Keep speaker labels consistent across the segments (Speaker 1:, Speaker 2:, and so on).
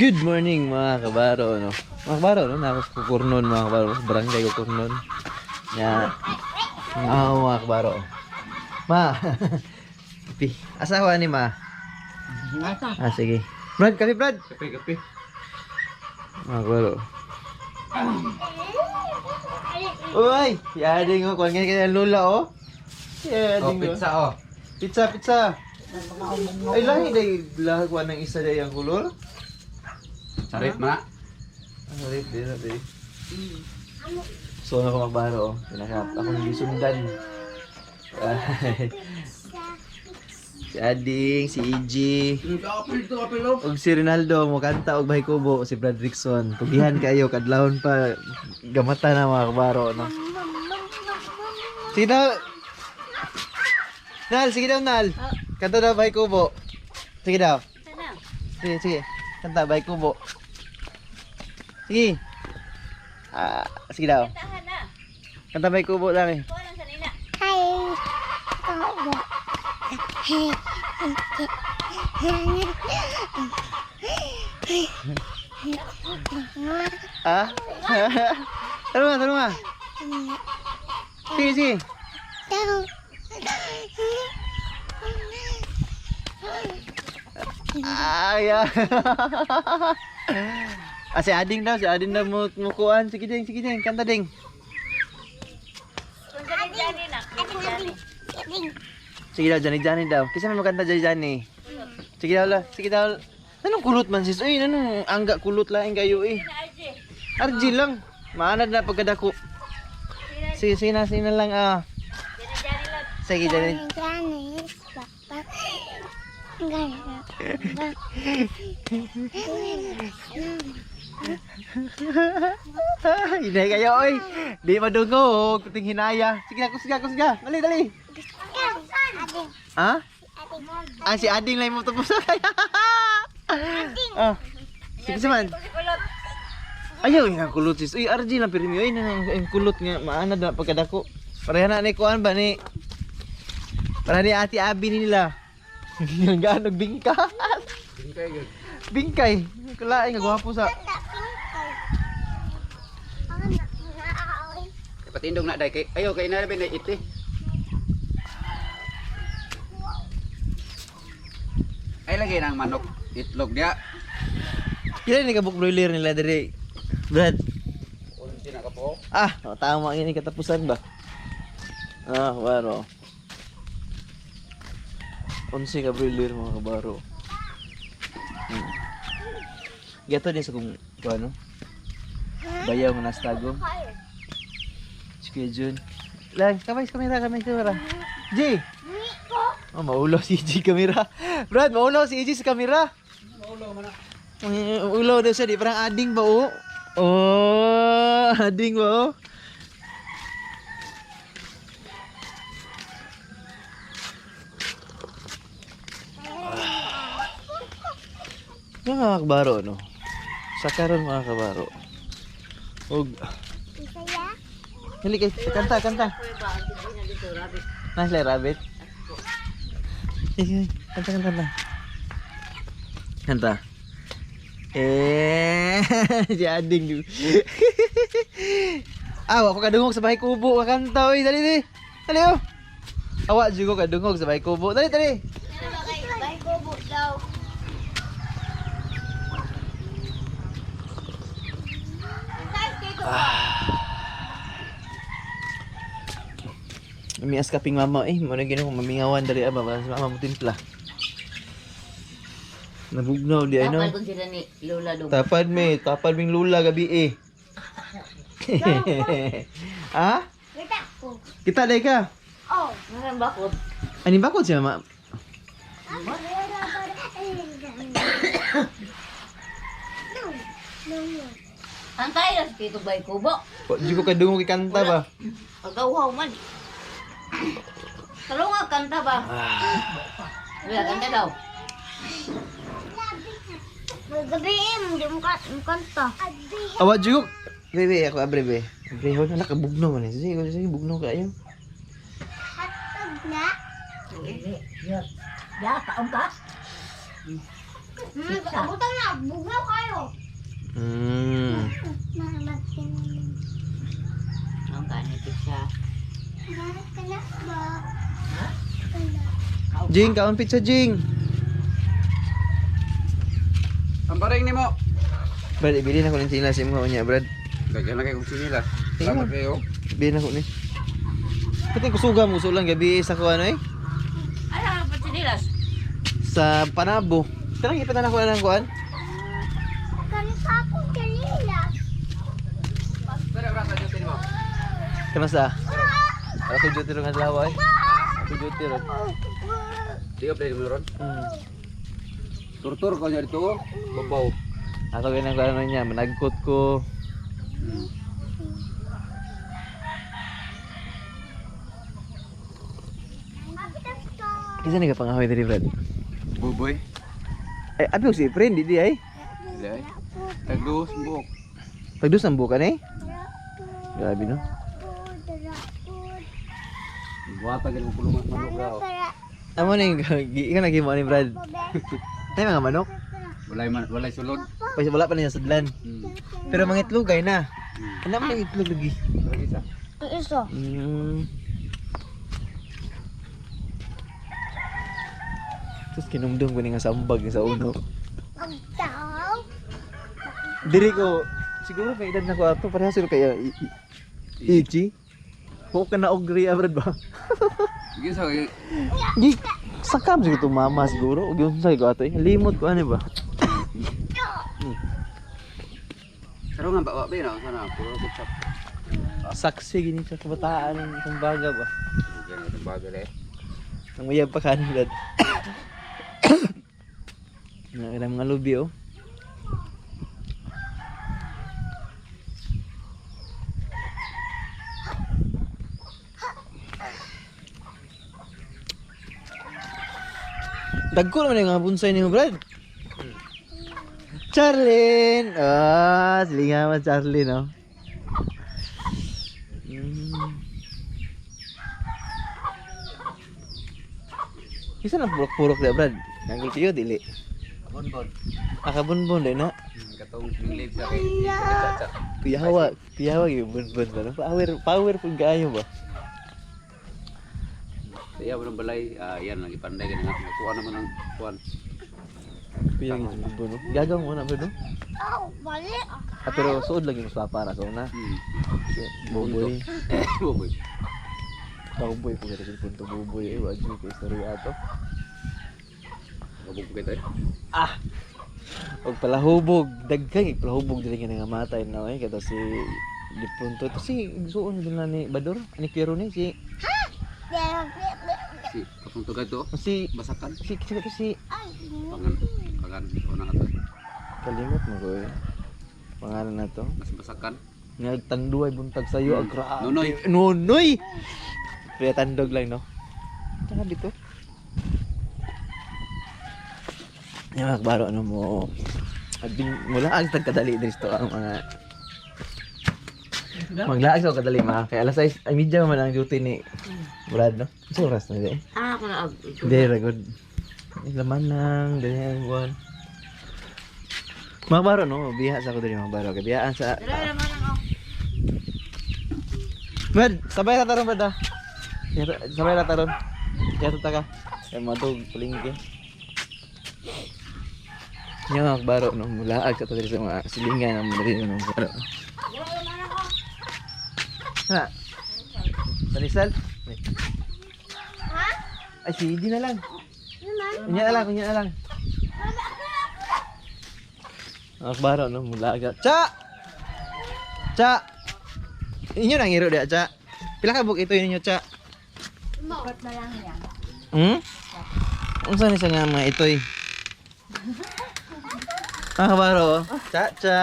Speaker 1: Good morning mga kabaro, no? Mga kabaro, no? Nakukurnon mga kabaro. Barangay Kukurnon. Ya. Mga kabaro. Ma. Asawa ni Ma. Ah, sige. Brad, kape Brad.
Speaker 2: Kape.
Speaker 1: Mga kabaro. Uy, yading ko. Kuhan nga lula, oh. Yading ko.
Speaker 2: Pizza oh.
Speaker 1: Pizza. Ay, lahi day lakuan ng isa day ang kulor.
Speaker 2: Sarit mana?
Speaker 1: Sarit din natin. So na ko magbaro, oh. Pinakap akong gisundan. Si Ading, si EG, ug si Rinaldo mo kanta og Bahay Kubo, si Brad Rickson. Tugihan kayo kadlawon pa gamata na mga kabaro, no. Sige daw. Nal, sige daw Nal. Kanta daw Bahay Kubo. Sige daw. Sige. Kanta Bahay Kubo. Sige. Sige daw. Kanta Bahay Kubo lang eh. Ah? Taro nga. Sige. Ya. Si Ading daw mukuan. Sige ding, kanta ding. Sige daw, Jani daw. Kisa may makanta Jani. Sige daw. Anong kulot man sis? Uy, anong angga kulot laing kayo eh. RG lang. Maanad na pagkadako. Sige na lang ah. Sige Jani. Hinay kayo oy. Di madungog, kuting hinaya. Sige ako. Dali. Ha? Si Ading lang mo tapos kaya. Sige man. Ayaw nga kulot sis. Uy, RG lang pirmi oy nang kulot nga maanad na pagkadako. Pareha na ni kuan ba ni? Para ni Ate Abi nila. Ang ganog bingka. Bingkay. Kalaing nga gwapo sa.
Speaker 2: Patindog na day kay. Ayo kay na ben iti. Ay lagi nang manok itlog dia.
Speaker 1: Kailan ni kabuk broiler nila diri? Brad.
Speaker 2: Unsi na ka po.
Speaker 1: Tama ini katapusan ba? Waro. Unsi ka broiler mga kabaro. Gato din sa kung ano? Bayaw mo na stago. Sige Jun. Lang, kamay kamera. G! Maulaw si EG kamera. Brad, maulaw si EG sa kamera. Maulaw daw siya, di parang Ading ba oh? Ading ba oh? Mga kabaro, no? Sa karon mga kabaro. Hali kay kanta. Nice rabbit. Sige, kanta. Kanta. Si Ading. Ako kadungog sa Bahay Kubo, kanta oy, dali. Dali oh. Awak juga kadungog sa Bahay Kubo. Dali.
Speaker 3: Bahay Kubo daw.
Speaker 1: Mias kaping mama mo na gino kung mamingawan dali ba mama mo timpla. Nabugnaw di ano.
Speaker 3: Tapal kung sila ni Lola doon.
Speaker 1: Tapad ming lula gabi eh. Ha? Kita day ka.
Speaker 3: Oh, ngayon bakod.
Speaker 1: Ani bakod si mama?
Speaker 3: Antay lang kito Bahay Kubo.
Speaker 1: Di ko kadungog ikanta ba?
Speaker 3: Pagkauhaw man. Talo nga kanta ba? Wala kanta daw. Magabihin, hindi mo kanta.
Speaker 1: Awak juga. Bebe ako abre be. Abre ho na kabugno man. Sige bugno kayo.
Speaker 3: Hatag na. Ya, kaon ka? Butang na, bugnaw kayo. Mamamat ka naman.
Speaker 4: Ang kanipit siya.
Speaker 3: Bakit ka na ba?
Speaker 1: Jing, kaon pizza Jing.
Speaker 2: Ang baring ni mo.
Speaker 1: Brad, ibili na ko ng sinilas mo niya, Brad.
Speaker 2: Dagyan na kayo kung sinila.
Speaker 1: Tingnan.
Speaker 2: Salamat kayo.
Speaker 1: Ibili na ko ni. Pati ko suga mo lang gabi sa ko ano eh.
Speaker 4: Ano ang patsinilas?
Speaker 1: Sa Panabo. Tanang ipitan ako na ng kuan.
Speaker 3: Kanisa akong kanila.
Speaker 2: Pero rasa jutin mo.
Speaker 1: Kanasa? Ako duty ron adlaw ay. Ako duty ron.
Speaker 2: Di update mo ron.
Speaker 1: Hmm.
Speaker 2: Tur-tur ko niya dito. Babaw.
Speaker 1: Ako ganang ano niya, managkot ko. Kisa ni ka pangahoy diri, Brad.
Speaker 2: Buboy.
Speaker 1: Ay, abi ko si friend di ay.
Speaker 2: Dili. Tagdos buok.
Speaker 1: Pagdus ang bukan eh. Grabe no.
Speaker 2: Buwata gid mo pulungan manok daw.
Speaker 1: Amo ning ikaw nagi mo ni Brad. Tay mga manok.
Speaker 2: Walay sulod.
Speaker 1: Pag wala pa niya sudlan. Pero mga itlog ay na. Ano man yung itlog lagi?
Speaker 2: Lagi sa.
Speaker 3: Iso.
Speaker 1: Terus kinumdum ko ni nga sambag sa uno.
Speaker 3: Ang tao.
Speaker 1: Diri ko siguro kay edad na ko ato parehas sila kaya Ichi. Ko ka na ogri Brad ba?
Speaker 2: Sige sa
Speaker 1: Gi sakam siguro to mama siguro. Og yun sa ko ato eh. Limot ko ano ba?
Speaker 2: Pero nga ba na sana puro ketchup.
Speaker 1: Saksi gini sa kabataan ng isang baga ba?
Speaker 2: Ganyan itong bagal eh.
Speaker 1: Ang mayab pa kanin Brad. Na mga lubi oh. Dagko naman yung mga bonsai ni mo, Brad. Charlene! Ah, silinga mo Charlene, oh. Isa na purok-purok na, Brad. Nanggol tiyo, dili.
Speaker 2: Bonbon.
Speaker 1: Akabunbon din, na.
Speaker 2: Katong minglib sa kay Chacha.
Speaker 1: Piyawa yung bunbon ba, no? Powerful kaayo ba?
Speaker 2: Iya mo ng balay, yan lagi panday ganun nga. Kuha naman ang kuhan.
Speaker 1: Piyawa yung bunbon, no? Gagawin mo na, Brad, no?
Speaker 3: Oh, mali.
Speaker 1: Ah, pero suod lagi mo sa para sa una. Buboy.
Speaker 2: Buboy.
Speaker 1: Buboy po kita sa punto buboy. Eh, wag ko istorya ato.
Speaker 2: Kabog ko kita eh.
Speaker 1: Ah! Og palahubog, dagkay palahubog dili nga matay na eh kada si Dipunto to si suon din na ni Bador, ani Piero ni si
Speaker 2: Si kapung tugad to.
Speaker 1: si
Speaker 2: Basakan.
Speaker 1: si
Speaker 2: Pangan ko na ato.
Speaker 1: kalimot mo ko eh. Pangalan na to.
Speaker 2: Mas basakan.
Speaker 1: Nagtanduay buntag sayo agra.
Speaker 2: Nunoy.
Speaker 1: Nunoy. Kaya tandog lang no. Tsaka dito. Yung baro ano mo. Mula ang tagkadali dito ang mga maglaag sa kadali mga kay alas 6 ay medya man ang duty ni Brad no. Sa oras na di.
Speaker 4: Ah, ako na.
Speaker 1: Very good. Laman lang dahil one. Mga baro no, biha sa ko diri mga baro kay biyaan sa
Speaker 4: Dala naman ako.
Speaker 1: Brad, sabay na taron Brad. Sabay na taron. Yato ta ka. Ay matug palingki. Yung mga baro no, mulaag sa diri sa mga silingan ng diri no baro. Ha? Panisal?
Speaker 3: Ha?
Speaker 1: Ay, CD na lang.
Speaker 3: Naman.
Speaker 1: Kunya na lang. Akbaro no, mula agad. Cha! Cha! Inyo nang iro dia, Cha. Pila ka buk ito ninyo, Cha?
Speaker 3: Bakit na lang yan?
Speaker 1: Unsa ni sa nga mga itoy? Akbaro. Cha cha.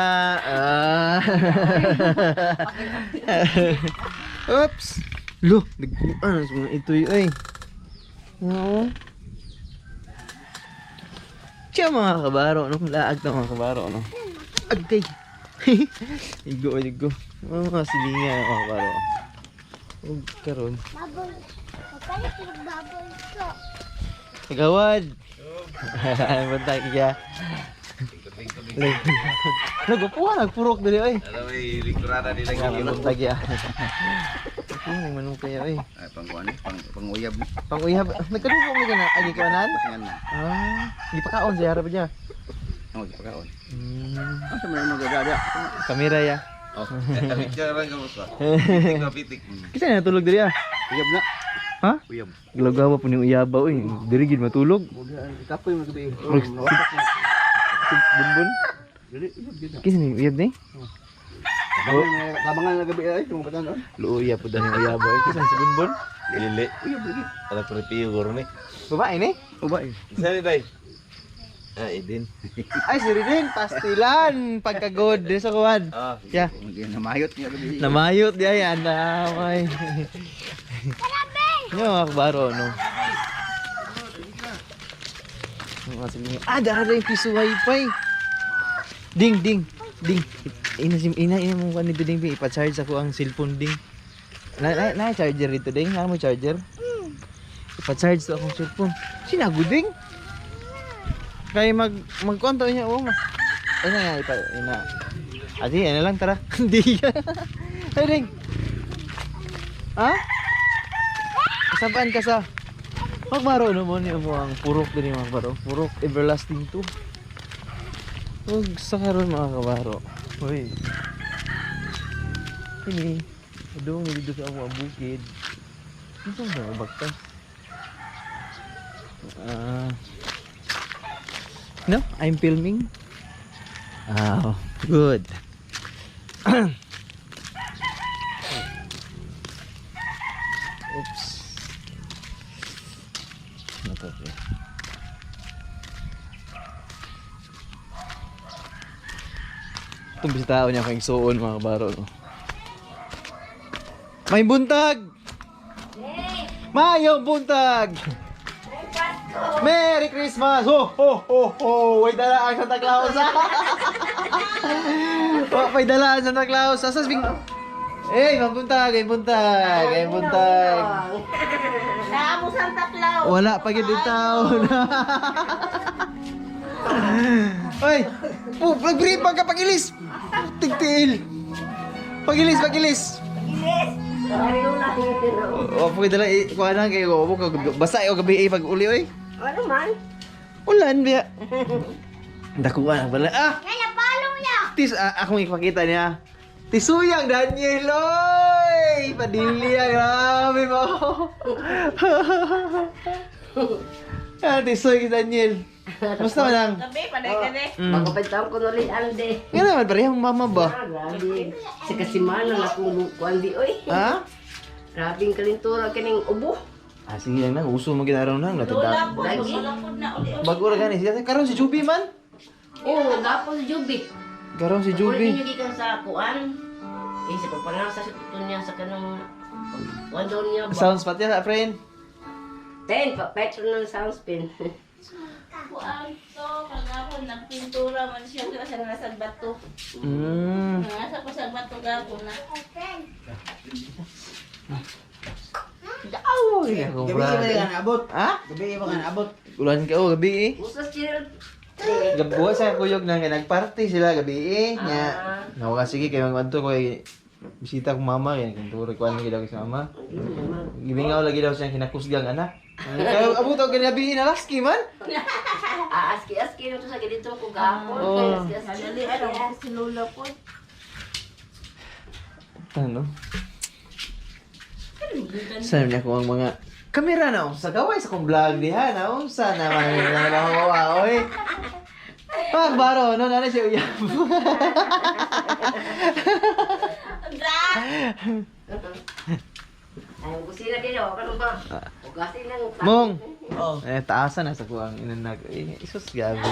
Speaker 1: Oops. Lo, nagkuan sa mga itoy ay. Oo. Siya mga kabaro, no? Laag na mga kabaro, no? Agay! Igo. Mga silingan mga kabaro. Huwag karoon.
Speaker 3: Baboy. Magkalit yung baboy ko.
Speaker 1: Tagawad! Bantay kaya. Nagupuan, nagpurok dali oy.
Speaker 2: Alam mo, likurada nila
Speaker 1: Gilot lagi ah. Ano man kayo oy.
Speaker 2: Ay, pang-uyab na.
Speaker 1: Pang-uyab, nagkadugo mo na agi kanan.
Speaker 2: Pasingan na.
Speaker 1: Di pa kaon sa harap niya.
Speaker 2: Oo, di pa kaon.
Speaker 1: Hmm.
Speaker 2: Ano sa mga magagada?
Speaker 1: Kamera ya.
Speaker 2: Oh, picture lang kamusta. Pitik na pitik.
Speaker 1: Kita na tulog diri ah.
Speaker 2: Uyab na.
Speaker 1: Ha?
Speaker 2: Uyab.
Speaker 1: Gilagawa po ni uyaba oy. Diri gid matulog.
Speaker 2: Kapoy mo gabi.
Speaker 1: Bunbun. Kisa ni uyab ni?
Speaker 2: Kabangan na gabi ay, kung patan doon.
Speaker 1: Luuya po dani uyaba oy. Kisa si Bunbun?
Speaker 5: Lili.
Speaker 2: Uyab lagi.
Speaker 5: Ada prepio goro ni.
Speaker 1: Babae ni?
Speaker 2: Ubay.
Speaker 5: Sali day. Ah, Idin.
Speaker 1: Ay, si Ridin, pastilan. Pagkagod, din sa kuwan.
Speaker 5: Ah,
Speaker 1: Yeah.
Speaker 2: Hindi namayot niya gabi.
Speaker 1: Namayot diya yan. Namay. Yung mga kabaro, no? Dara na yung piso wifi. Ding, ding, ding. Ina mo kan dito ding. Ipa-charge ako ang cellphone ding. Na charger dito ding. Ano mo charger? Ipa-charge ko akong cellphone. Sinago ding. Kaya magkonto niya oh. Ano nga ina. Adi, ano lang tara. Hindi. Ay ding. Ha? Kasabaan ka sa magbaro naman yung mga purok din yung mga baro. Purok everlasting to. Huwag sa karon mga kabaro. Uy. Ini. Udong dito sa ako ang bukid. Ito ba bagtas? No, I'm filming. Oh, good. Oops. Not okay. Itong bisitao niya kayong suon mga kabaro. No? May buntag! Mayong buntag! Merry Christmas! Ho ho ho ho! May dalaan sa Santa Claus! May dalaan sa Santa Claus! Asas bing... Eh, mabuntag! Ay buntag! Ay buntag!
Speaker 4: Sa mo Santa Claus.
Speaker 1: Wala pa gid yung taon. Oy! Oh, pag-brief ka pagilis! Tigtil! Pagilis, pagilis! O, pwede lang kuha na kayo. Basta yung gabi pag uli, oy.
Speaker 4: Ano man?
Speaker 1: Ulan, biya. Dakuha na pala. Ah!
Speaker 3: Kaya palong niya.
Speaker 1: Akong ipakita niya. Tisuyang Daniel, oy! Padilya, grabe mo. Tisoy Daniel. Musta man lang?
Speaker 4: Gabi, panay ka de.
Speaker 6: Magkapitang ko nulit ang de.
Speaker 1: Nga naman, parehong mama ba?
Speaker 6: Grabe. Sa kasimana na kung kuandi oy.
Speaker 1: Ha?
Speaker 6: Grabing kalintura kining ubo.
Speaker 1: Sige lang na, uso mo ginaraw na.
Speaker 4: Lola
Speaker 1: Natanda.
Speaker 4: po, lola po na uli.
Speaker 1: Bago na gani. Karoon si Juby man?
Speaker 6: Oo, gapo si Jubi.
Speaker 1: Karoon si
Speaker 6: Jubi.
Speaker 1: Juby.
Speaker 6: Kung gikan sa kuan. Sa pagpanasa sa tutun niya sa kanang wando niya ba?
Speaker 1: Sounds pati sa friend.
Speaker 6: Petro ng soundspin.
Speaker 4: Kuan to, kagapon nagpintura man siya sa nasa bato. Nasa ko sa bato gapon na.
Speaker 1: Daw! Gabi ba nga naabot? Ha?
Speaker 2: Gabi ba nga naabot?
Speaker 1: Ulan ka oh, gabi eh.
Speaker 6: Usas chill.
Speaker 1: Gabuha sa kuyog na nagparty sila gabi eh. Nya. Nawa sige kay magwanto ko bisita ko mama kay kanturo ko ano gidaw sa mama. Gibingaw lagi daw siya kinakusgang anak. Kaya abot og gabi na laski man.
Speaker 6: Aski-aski na to sa ganito ko gapon.
Speaker 1: Oo.
Speaker 6: Aski-aski.
Speaker 4: Dali, ano, si lola po.
Speaker 1: Ano? Sabi niya ko ang mga kamera na sa gaway sa kong vlog diha na unsa naman na nawawa oy. Baro no na siya uyab.
Speaker 6: Ay, kusina din ako. Ano ba? Ugasin lang.
Speaker 1: Mong. Taasan na sa kuang inanag. Isus gabi.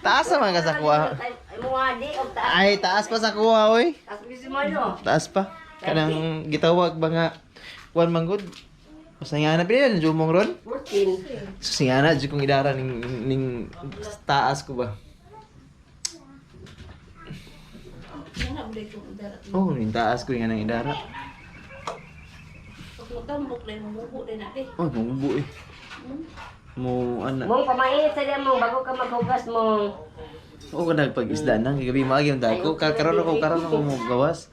Speaker 1: Taas man ka sa kuha.
Speaker 6: Ay, mo adi.
Speaker 1: Ay, taas pa sa kuha oy.
Speaker 6: Tapos busy mo no?
Speaker 1: Taas pa. Kanang gitawag ba nga kuan manggod. Usangana pinila jumong ron.
Speaker 6: 14.
Speaker 1: Susingana jud kong idara ning taas ko ba. Oh, ning taas ko nga nang idara.
Speaker 4: Tambok na yung mubo din natin.
Speaker 1: Oh, mabubo eh. Mo ana.
Speaker 6: Mong pamainit sa diyan mo bago ka maghugas mo.
Speaker 1: Oo ka nagpag-isda nang gabi maagi yung dako. Karon ako mo gawas.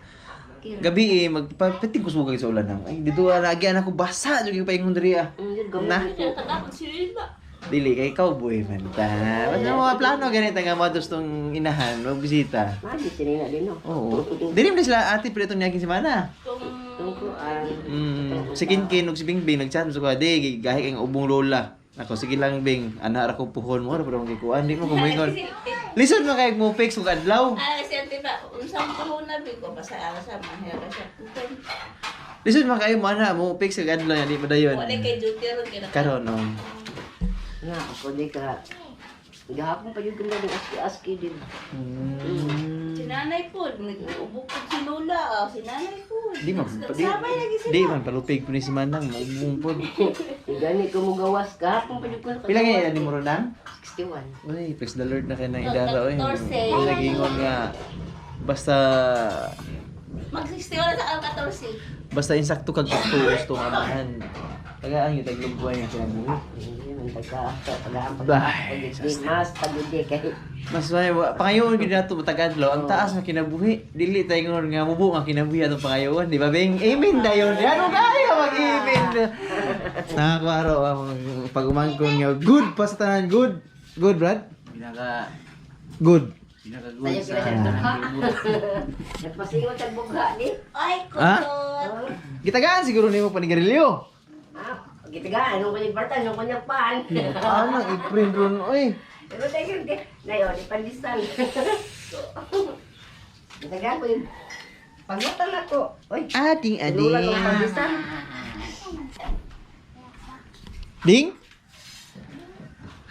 Speaker 1: Gabi magpapitig ko sugay sa ulan nang. Ay dito lagi anak ko basa jud yung paingon diri ah. Na.
Speaker 4: Kaya tagapag sila.
Speaker 1: Dili kay cowboy man ta. Basta mga plano ganito nga modos tong inahan mag bisita.
Speaker 6: Mali sinina din no.
Speaker 1: Oo. Dili man sila ate pero itong yakin si mana.
Speaker 6: Tungkuan.
Speaker 1: Si Kinkin ug si Bingbing nagchat sa ko di gahi kay ubong lola. Ako sige lang Bing, anak ra ko puhon mo pero magikuan di mo kumingon. Listen mo kay mo fix ug adlaw.
Speaker 4: Ay, siya diba, unsang kahon na bigo basta ala sa mahira siya.
Speaker 1: Listen mo kay mo ana mo fix ug adlaw di padayon.
Speaker 4: Wala kay duty ron kay
Speaker 1: Karon no.
Speaker 6: Na ako di ka. Gahapon pa yung ganda ng aski din.
Speaker 4: Si nanay po, nag-ubok po si Lola, si nanay po.
Speaker 1: Di man
Speaker 4: Sabay lagi sila.
Speaker 1: Di man palupig ko ni si Manang maubong pod.
Speaker 6: Gani ko mo gawas gahapon pa yung
Speaker 1: Pila nga ni mo ron
Speaker 6: 61.
Speaker 1: Uy, praise the Lord na kay nang idara oy.
Speaker 4: 14.
Speaker 1: Wala gingon nga basta
Speaker 4: Mag-60 wala sa 14.
Speaker 1: basta insakto kag gusto nga amahan. Tagaan yung taglugway nga siya mo.
Speaker 6: Hindi man tagaan pa.
Speaker 1: Bay,
Speaker 6: Mas pagudi kay
Speaker 1: Mas pangayoon gid nato matagad-law ang taas nga kinabuhi. Dili tay ngon nga mubo nga kinabuhi atong pangayoon, di ba Bing? Amen dayon. Ano kaya mag-amen? Nakakwaro ang pag-umangkon nga good pa sa tanan good. Good, Brad? Good.
Speaker 6: tayo sila sa tugha. Nagpasingon sa bugha ni.
Speaker 4: Ay,
Speaker 1: Ha?
Speaker 4: kulot.
Speaker 1: Gitagaan siguro nimo panigarilyo.
Speaker 6: Gitigaan ano kanyang bartan, ano kanyang pan.
Speaker 1: Ano, i-print ron, oy.
Speaker 6: Pero tayo ngayon, ipandisal. Gitagaan ko yun. Pagmatan ako. Oy,
Speaker 1: Ating
Speaker 6: lula ng
Speaker 1: adik.
Speaker 6: pandisal.
Speaker 1: Ding?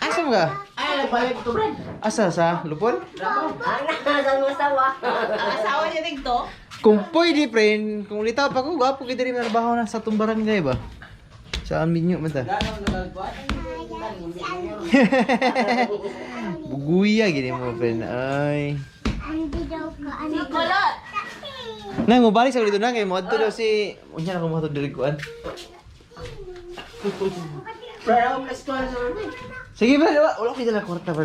Speaker 1: Asa mo ka?
Speaker 6: Ay, nagbalik ko, Brad.
Speaker 1: Asa sa lupon?
Speaker 6: Saan mo asawa?
Speaker 4: Asawa niya dito?
Speaker 1: Kung pwede, friend, kung litaw pa ko, gwapo kita rin trabaho na sa itong barangay ba? Sa Aminyo man ta. Buguya, gini mo, friend. Ay.
Speaker 3: Hindi daw ka
Speaker 4: Si kulot.
Speaker 1: Nang, mabalik sa ulit na kay mo. Ato daw si... Unya na kung mga ito dirikuan. Sige ba, wala ko dala kwarta ba?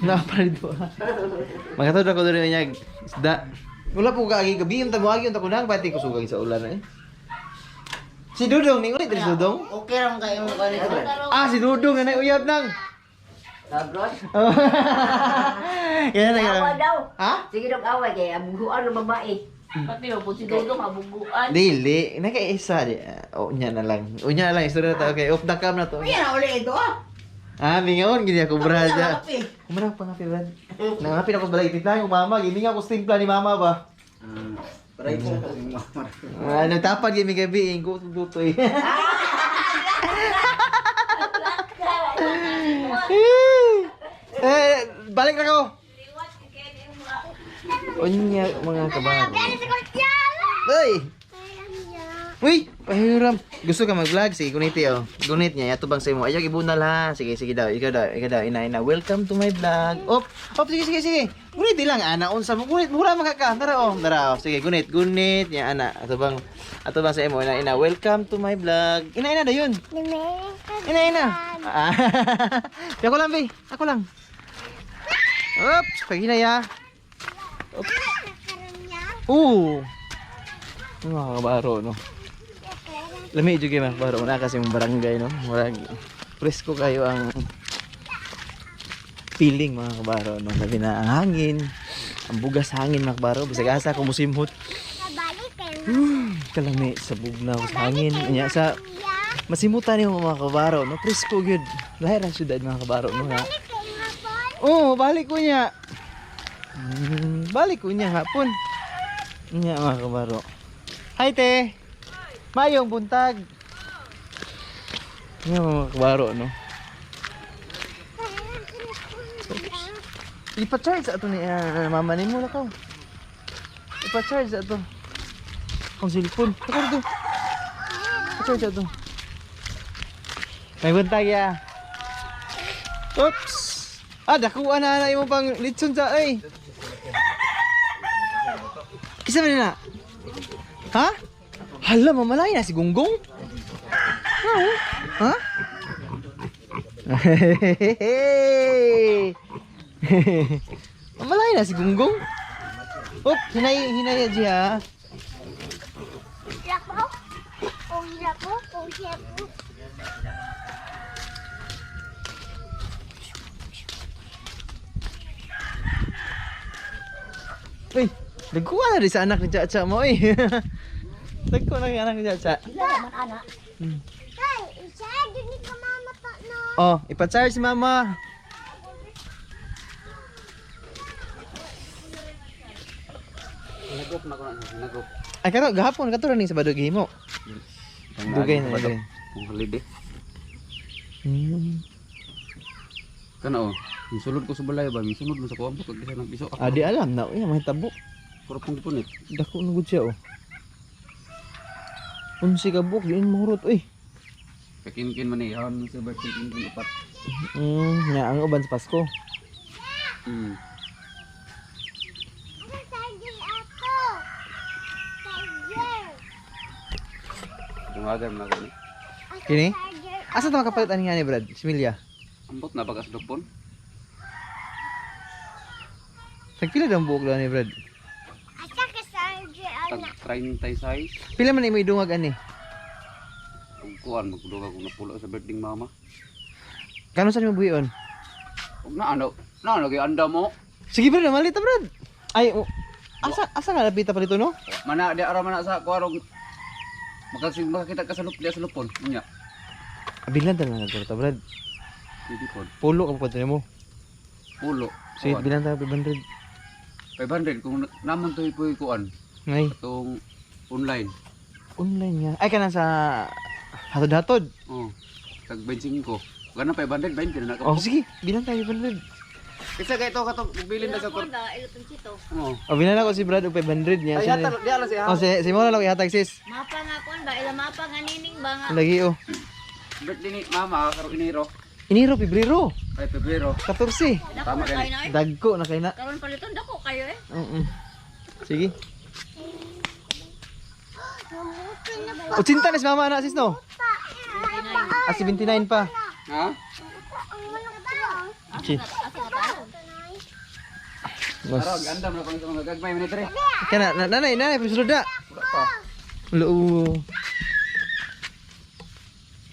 Speaker 1: Nakapalito. Magatod ako doon niya isda. Wala po kaagi gabi yung tabuagi yung takunang pati ko sugay sa ulan eh. Si Dudong, ning ulit si Dudong.
Speaker 6: Okay lang kayo mo kanito, Brad.
Speaker 1: Ah, si Dudong na uyab nang.
Speaker 6: Brad?
Speaker 1: Yan na
Speaker 6: Awa
Speaker 1: yan.
Speaker 6: daw.
Speaker 1: Ha?
Speaker 6: Sige dong away kay abuguan ng babae.
Speaker 4: Pati mo po si Dodong habuguan.
Speaker 1: Dili, nakaisa di. Unya na lang. Unya na lang istorya ta okay. Off the cam na to.
Speaker 6: Yan uli ito ah.
Speaker 1: Ah, mingaon gini ako brada. Kumara pa nga Brad. Nangapin ako sa balay titlang yung mama, gini nga ako stimpla ni mama ba. Nagtapad gini gabi, ko tutoy. Balik na ko. Unya mga kabago. Ay! Uy! Pahiram. Gusto ka mag-vlog? Sige, guniti oh. Gunit niya. Yato bang sa imo. Ayaw, ibunal ha. Sige, sige daw. Ikaw daw. Ina. Welcome to my vlog. Op! Sige. Guniti lang. Ana, unsa mo. Gunit. Mura makaka. Dara oh. Sige, gunit. Ya, ana. Ato bang sa imo. Ina. Welcome to my vlog. Ina daw yun. Ina. Ako lang, be. Ako lang. Oops! Paghinaya. Oops. Mga kabaro, no? Lami juga mga kabaro. Una kasi yung barangay, no? Murag presko kayo ang feeling, mga kabaro, no? Labi na ang hangin. Ang bugas hangin, mga kabaro. Bisag asa kung musimhot. Kalami sa bugnaw sa hangin. Anya sa masimutan niyo mga kabaro, no? Presko good. Lahir ang syudad, mga kabaro, no? Ha? Balik ko niya. Balik ko niya hapon. Nya mga kabaro. Hi te. Mayong buntag. Nya mga kabaro no. Ipa-charge ato ni mama nimo na ko. Ipa-charge ato. Ang cellphone. Takar do. Ipa-charge ato. May buntag ya. Oops. Dakuan na imo pang litson sa ay. Kisa man na? Ha? Hala, mamalay na si Gonggong? Ha? Mamalay na si Gunggong. Oh, hinay aja.
Speaker 3: Hirap mo? Kung hirap mo? Kung hirap mo?
Speaker 1: Uy, dagko ka na rin sa anak ni Chacha mo eh. Dagko na yung anak ni Chacha.
Speaker 3: Tay, isa, dini ka mamata no.
Speaker 1: Oh, ipa-charge si mama.
Speaker 2: Nagop na ko na. Nagop.
Speaker 1: Ay kato, gahapon kato rin sa badog mo. Dugay na dugay.
Speaker 2: Kung halid eh. Kana oh. Misulod ko sa balay ba? Misunod mo sa kuwang po. Kagkisa ng piso.
Speaker 1: Adi alam na, uy, mahitabo.
Speaker 2: Puro pong punit.
Speaker 1: Dako na gud siya oh. Unsi ka buk, diin mahurot uy.
Speaker 2: Kakin-kin man eh. Hawan mo sa birthday kin upat.
Speaker 1: Nya ang uban sa Pasko.
Speaker 2: Hmm.
Speaker 3: Ano charger ako? Charger.
Speaker 2: Tungagan na ko ni.
Speaker 3: Ako
Speaker 1: Kini?
Speaker 3: charger.
Speaker 1: Asa ta makapalit ani nga ni Brad? Si Milya.
Speaker 2: Ambot na bagas dupon.
Speaker 1: Nagpila daw ang buhok daw ni Brad.
Speaker 3: Asa ka charger,
Speaker 2: Tag
Speaker 3: anak?
Speaker 2: 30 size.
Speaker 1: Pila man imo idungag ani?
Speaker 2: Kung kuan magdugag kung napulo sa birthday mama.
Speaker 1: Kano sa mo buhion?
Speaker 2: Ug na ano lagi anda mo.
Speaker 1: Sige Brad, malit ta Brad. Ay, asa nga napita pa dito no?
Speaker 2: Mana di ara mana sa kuarong makita ka sa lupon. Unya.
Speaker 1: Bilan ta na ta Brad.
Speaker 2: Hindi kon.
Speaker 1: Pulo ka pa mo.
Speaker 2: Pulo.
Speaker 1: Sige,
Speaker 2: Kuwan.
Speaker 1: bilan ta 500.
Speaker 2: 500 kung namon to ipoy kuan.
Speaker 1: Ngay,
Speaker 2: Itong online.
Speaker 1: online nga. Ay kana sa hatod-hatod.
Speaker 2: Oh. Tag 25. Gana 500 20 na
Speaker 1: Oh,
Speaker 2: ako.
Speaker 1: sige, bilan tayo 500.
Speaker 2: Isa kay to katong bilin na sa kur. Oh.
Speaker 1: Oh, bilan ako si Brad og 500 niya.
Speaker 2: Ay hata di ala siya.
Speaker 1: Oh, si mo na lang ihatag sis.
Speaker 4: Mapa nga kon ba ila mapa nga nining ba nga.
Speaker 1: Lagi oh.
Speaker 2: Birthday ni mama karo iniro.
Speaker 1: Iniro, Pebrero.
Speaker 2: Ay Pebrero.
Speaker 1: 14.
Speaker 2: Tama
Speaker 4: Kayo
Speaker 2: kay.
Speaker 4: na eh.
Speaker 1: Dagko na kay na.
Speaker 4: Karon paliton dako kayo eh.
Speaker 1: Sige.
Speaker 3: Namutin na ba?
Speaker 1: O cinta na si mama na sis no? Ah, 79 pa.
Speaker 2: Ha?
Speaker 3: Ang manok ba?
Speaker 1: Chi. Mas.
Speaker 2: Tara gandam na pang sa mga gagmay minute re.
Speaker 1: Kana nanay pisulod da.
Speaker 2: Wala pa.
Speaker 1: Loo.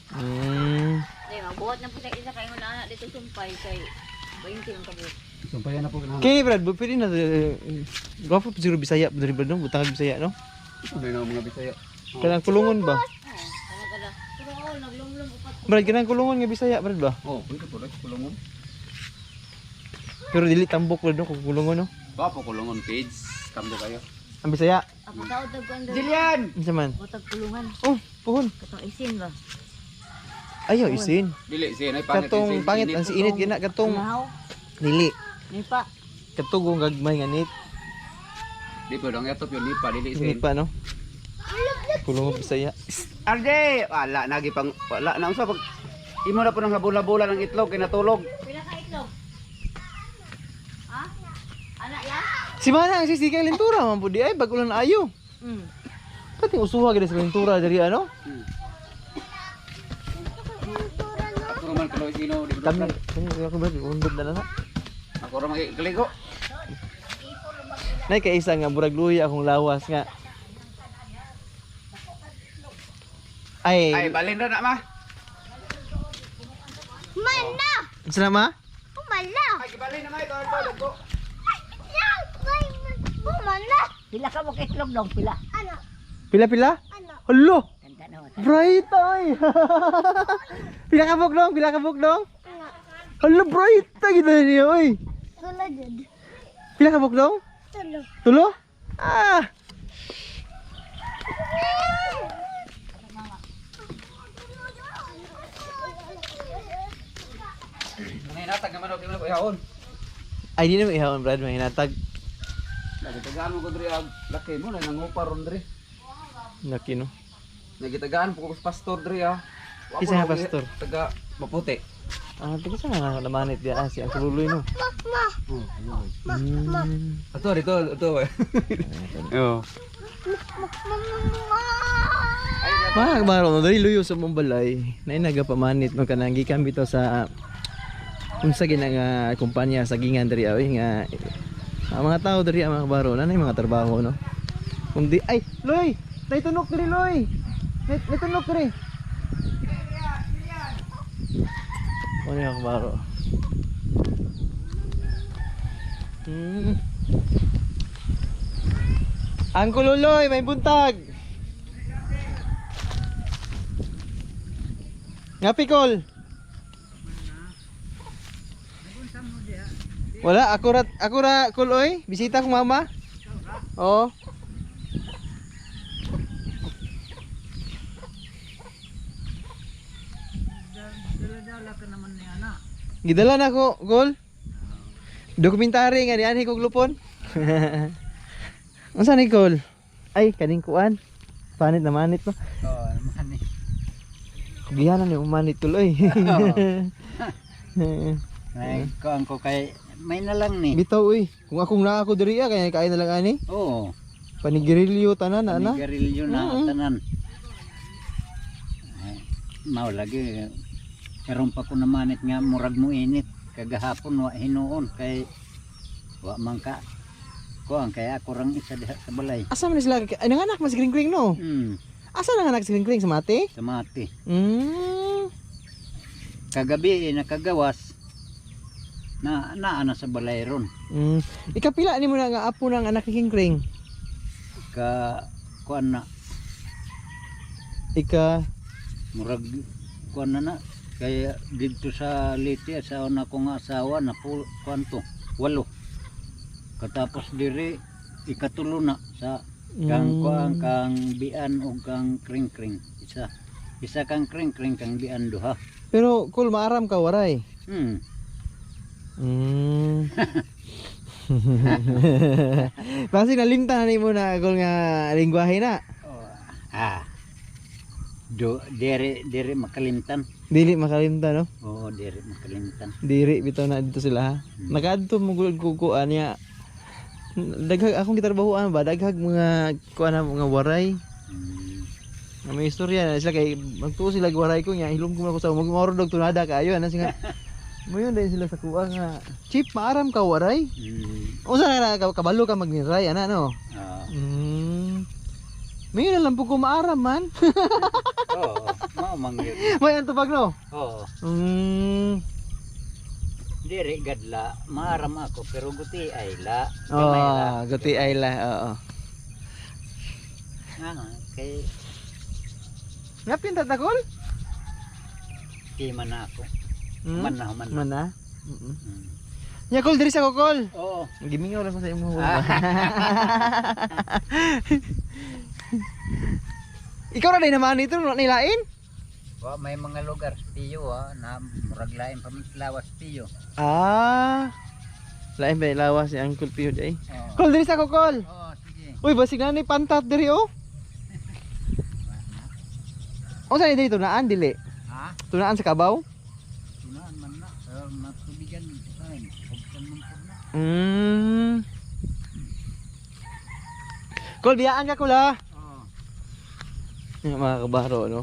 Speaker 4: Dai mabuhat na putek isa kayo na anak dito sumpay kay 20 lang kabuot.
Speaker 2: Sumpayan na po na.
Speaker 1: Kini Brad, pwede na. Gwapo pa siguro Bisaya, dari Brad no? Butang Bisaya no?
Speaker 2: Ano na mga Bisaya.
Speaker 1: Kanang kulungon ba?
Speaker 4: Ano kada? Pero oh naglumlum upat.
Speaker 1: Brad, kanang kulungon nga Bisaya Brad ba?
Speaker 2: Oh, pwede po rin kulungon.
Speaker 1: Pero dili tambok Brad no kung kulungon no?
Speaker 2: Bapo kulungon page. Kamdo kayo.
Speaker 1: Ang Bisaya.
Speaker 4: Ako daw dagkuan daw.
Speaker 2: Jillian!
Speaker 1: Unsa man?
Speaker 4: Butag kulungan.
Speaker 1: Oh, puhon.
Speaker 4: Katong isin ba?
Speaker 1: Ayaw isin.
Speaker 2: Dili siya na pangit.
Speaker 1: Katong pangit ang siinit gina katong
Speaker 4: Nahaw.
Speaker 1: dili.
Speaker 4: Ni pa.
Speaker 1: Katugong gagmay nga nit.
Speaker 2: Di po dong etop yun lipa dili
Speaker 1: Nit
Speaker 2: siya.
Speaker 1: pa no? Kulungon Bisaya.
Speaker 2: Arde, wala nagi pang wala na unsa pag imo na po nang habula-bula ng itlog kay natulog.
Speaker 4: Pila ka itlog? Ha? Anak ya?
Speaker 1: Si mana ang sisikang lintura man pud di ay bagulan ayo. Pati usuha gid sa lintura diri ano?
Speaker 2: Ako man kulo sino di ba?
Speaker 1: Kami ako ba undod na na.
Speaker 2: Ako ra magkaligo.
Speaker 1: Nay kay isa nga burag luya akong lawas nga.
Speaker 2: Ay,
Speaker 1: Ay,
Speaker 2: balin na ma.
Speaker 3: Mana?
Speaker 1: sila ma?
Speaker 3: Mana?
Speaker 2: Ay, balin na ma ito ko.
Speaker 3: Mana?
Speaker 4: Pila ka mo kay itlog dong pila.
Speaker 3: Ano?
Speaker 1: Pila-pila?
Speaker 3: Ano?
Speaker 1: Hello.
Speaker 4: Tanda na wala.
Speaker 1: Bright ay. Pila ka bukdong? Pila ka bukdong?
Speaker 3: Ano?
Speaker 1: Hello bright ay gid niya oy.
Speaker 3: Tulad yun.
Speaker 1: Pila ka bukdong?
Speaker 3: Tulad.
Speaker 1: Tulo? Ah.
Speaker 2: Mga inatag naman ako na ihawon.
Speaker 1: Ay di na ihawon Brad mahinatag.
Speaker 2: Nagitagaan mo ko diri ag laki mo na nangupar ron diri.
Speaker 1: Naki no.
Speaker 2: Nagitagaan po ko sa pastor diri ah. Wa
Speaker 1: Isa nga
Speaker 2: ko
Speaker 1: pastor?
Speaker 2: Taga maputi.
Speaker 1: Ah, tiga sa nga namanit diya si ang kululoy no.
Speaker 2: Ato dito, ato. Yo.
Speaker 1: Maro no dali luyo sa mong balay. Nay naga pamanit no kanang gikan bitaw sa unsa gina nga kumpanya sa gingan diri oy nga ang mga tao diri ang mga kabaro na mga trabaho no. Kung di ay Loy, naitunok diri Loy. Naitunok diri. Ano yung kabaro? Ang kululoy, may buntag. Nga pikol. Wala, ako ra kuloy. Bisita ko mama. Oo. Gidala na ko, Gol. Dokumentary nga diyan ko glupon. Unsa ni Gol? Ay, kaning kuan. Panit na manit no.
Speaker 2: Oh, manit.
Speaker 1: Kugihanan ni umanit tuloy.
Speaker 2: Ay, kuan ko kay may na lang ni.
Speaker 1: Bitaw uy. Kung akong naa ako diri kaya kain na lang ani.
Speaker 2: Oo.
Speaker 1: Panigirilyo tanan ana.
Speaker 2: Garilyo na tanan. Ay, mao lagi karon pa ko na manit nga murag mo init kagahapon wa hinuon kay wa man ka kuan kaya ako rang isa diha sa balay.
Speaker 1: Asa man sila? Ay nanganak mas kring-kring no. Asa nanganak sa kring-kring sa mati?
Speaker 2: Sa mati. Kagabi nakagawas na ana sa balay ron.
Speaker 1: Ikapila ni mo na nga apo ng anak ni kring-kring?
Speaker 2: Ka kuan na
Speaker 1: Ika
Speaker 2: murag kuan na kaya dito sa Liti sa una kong asawa na kuan to 8. Katapos diri ikatulo na sa kang kuan kang bian ug kang kring-kring. Isa kang kring-kring kang bian duha.
Speaker 1: pero kul maaram ka waray. Basi nalimtan na mo na kul nga lingwahe na.
Speaker 2: Diri makalimtan.
Speaker 1: Dili makalimtan no.
Speaker 2: Oo, diri makalimtan.
Speaker 1: Diri bitaw na dito sila ha. Nakadto mo kukuan niya. Daghag akong gitrabahoan ba daghag mga kuan na mga waray. May istorya na sila kay magtuo sila waray ko nya hilom ko man ko sa magmorog tunada kaayo ana singa. Moyon din sila sa kuan nga chip maaram ka waray. Unsa na kabalo ka magniray ana no. May na lang po ko maaram man.
Speaker 2: Oo, mao mangyud.
Speaker 1: May antubag no.
Speaker 2: Oo. Diri gadla maaram ako pero guti ay la.
Speaker 1: Oh, guti ay la, oo.
Speaker 2: Kay
Speaker 1: Ngapin tatakol?
Speaker 2: di man na ako. Man na.
Speaker 1: Mana? Nya kol diri sa kokol.
Speaker 2: Oo.
Speaker 1: Gimingaw lang ko sa imo. Ikaw na din naman ito nilain?
Speaker 2: Wa may mga lugar piyo na murag lain pa man lawas piyo.
Speaker 1: Lain ba lawas si Uncle Pio day?
Speaker 2: Oo.
Speaker 1: Kol diri sa kokol.
Speaker 2: Oo, sige.
Speaker 1: Uy, basig na ni pantat diri oh. O sa diri tunaan dili?
Speaker 2: Ha?
Speaker 1: Tunaan sa kabaw?
Speaker 2: Tunaan man na. Pero matubigan sa akin. Hugtan man po na.
Speaker 1: Kol biyaan ka kula.
Speaker 2: Oo.
Speaker 1: Yung mga kabaro no.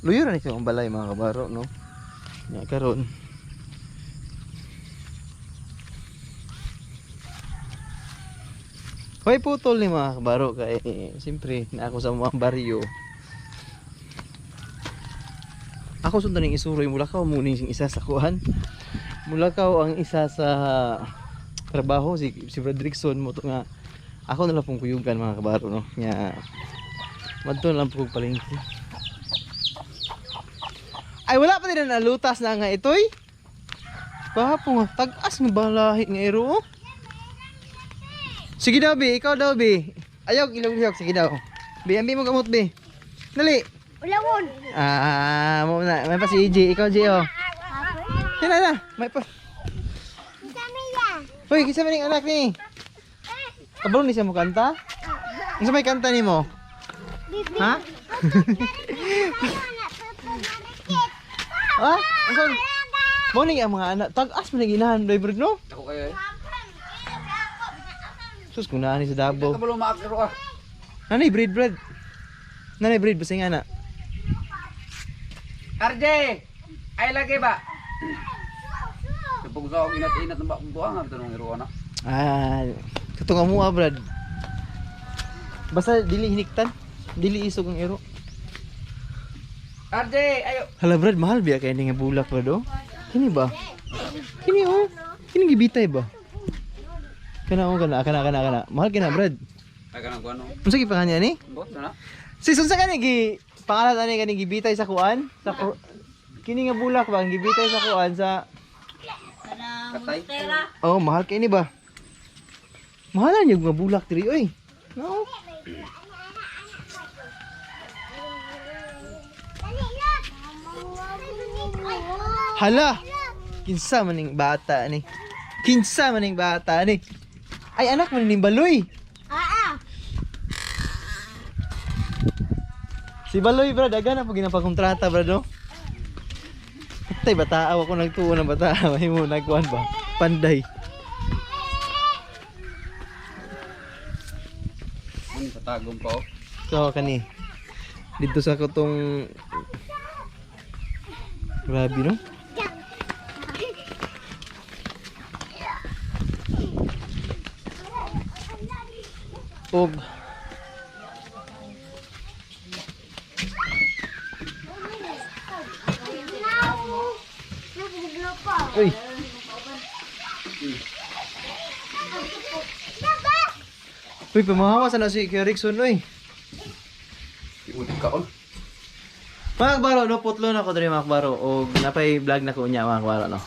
Speaker 1: Luyo na nito ang balay mga kabaro no. Nya karon. Hoy putol ni mga kabaro kay siyempre na ako sa mga baryo. Ako sundan ning isuroy Mulakaw muna sing isa sa kuan. Mulakaw ang isa sa trabaho si Fredrickson mo to nga ako na lang pong kuyugan mga kabaro no. Nya madto na lang pong palengke. Ay wala pa din na lutas na nga itoy. Papo nga tag-as nga balahi nga ero. Sige daw bi, ikaw daw bi. Ayaw ilog-ilog sige daw. Bi ambi mo gamot bi. Dali.
Speaker 3: Ulawon.
Speaker 1: Mo na may pa si EJ, ikaw J oh. Yan na, may pa. Hoy, kisa man ning anak ni. Kabalo ni siya mo kanta? Unsa may kanta nimo? Ha? Ha? Unsa? Mo ni ang mga anak tag-as man ginahan driver no?
Speaker 2: Ako kayo eh.
Speaker 1: Sus kung nani sa Davao.
Speaker 2: Kabalo maakro ah.
Speaker 1: Nanay breed. Nanay breed basing ana.
Speaker 7: RJ! Ay lagi ba? Kapag sa inat-inat ng buang nga tanong iro na.
Speaker 1: Ah, katong amo brad. Basta dili hiniktan, dili isog ang iro.
Speaker 7: RJ, ayo.
Speaker 1: Hala brad, mahal biya kay nga bulak brad oh. Kini ba? Kini oh. Kini gibitay ba? Kana kana. Mahal kina brad.
Speaker 7: Ay kanang kuno.
Speaker 1: Unsa gi pa kanya ni?
Speaker 7: Bot na.
Speaker 1: Sis unsa kani gi pangalan ani kani gibitay sa kuan? Sa kini nga bulak ba ang gibitay sa kuan sa
Speaker 7: Katay.
Speaker 1: oh, mahal kay ni ba? Mahalan yung mga bulak diri oy. No. Hala. Kinsa maning bata ni? Kinsa maning bata ni? Ay anak man ning baloy. Si Baloy bro, daga na po ginapakontrata bro no? Patay bata, ako nagtuo ng bata, may mo nagkuhan ba? Panday.
Speaker 7: Ano sa tagom pa oh.
Speaker 1: So kani, dito sa kutong grabe no? Og uy, uy, pamahawa na si Kuya Rickson, uy.
Speaker 7: Iulit ka on.
Speaker 1: Mga kabaro, no, putlo na ko diri mga kabaro. O napay vlog na ko niya mga kabaro, no.